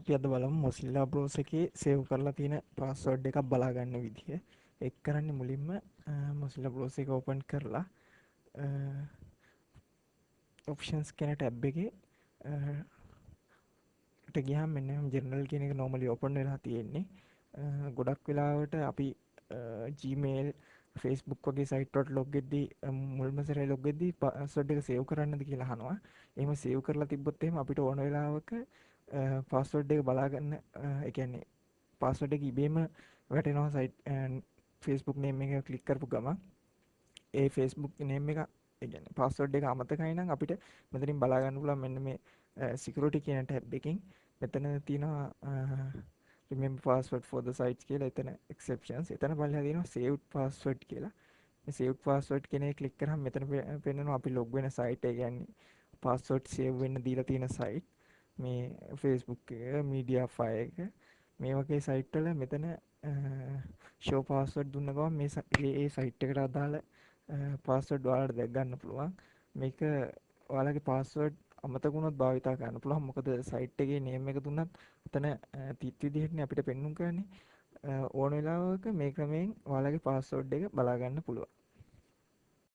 අපි අද බලමු Mozilla browser එකේ සේව් කරලා තියෙන පාස්වර්ඩ් එකක් බලා ගන්න විදිහ. ඒක කරන්නේ මුලින්ම Mozilla browser එක ඕපන් කරලා options කියන ටැබ් එකේ ට ගියාම මෙන්න මෙහෙම ජෙනරල් කියන එක normally open වෙලා තියෙන්නේ. ගොඩක් වෙලාවට අපි Gmail Facebook වගේ සයිට් වලට log වෙද්දී මුල්ම සැරේ log වෙද්දී පාස්වර්ඩ් එක සේව් කරන්නද කියලා අහනවා. එහෙම සේව් කරලා තිබ්බොත් එහෙම අපිට ඕන වෙලාවක පාස්වර්ඩ් එක බලා ගන්න ඒ කියන්නේ පාස්වර්ඩ් එක ඉබේම වැටෙනවා සයිට් Facebook name එක ක්ලික් කරපු ගමන් ඒ Facebook name එක ඒ කියන්නේ පාස්වර්ඩ් එක අමතකයි නම් අපිට මෙතනින් බලා ගන්න පුළුවන් මෙන්න මේ security කියන ටැබ් එකකින් මෙතන තියෙනවා remember password for the sites කියලා එතන exceptions එතන බලලා තියෙනවා saved password කියලා. මේ saved password කියන එක ක්ලික් කරාම මෙතන පෙන්නනවා අපි log වෙන site එක කියන්නේ password save වෙන්න දීලා තියෙන site මේ Facebook එක Mediafire එක මේ වගේ site වල මෙතන show password දුන්න ගමන් මේ ඒ site එකට අදාළ password ඔයාලට දැක් ගන්න පුළුවන්. මේක ඔයාලගේ password අමතක වුණොත් භාවිතා කරන්න පුළුවන්. මොකද site එකේ name එක දුන්නත් එතන තිත් විදිහටනේ අපිට පෙන්වන්න කරන්නේ. ඕන වෙලාවක මේ ක්‍රමයෙන් ඔයාලගේ password එක බලා ගන්න පුළුවන්.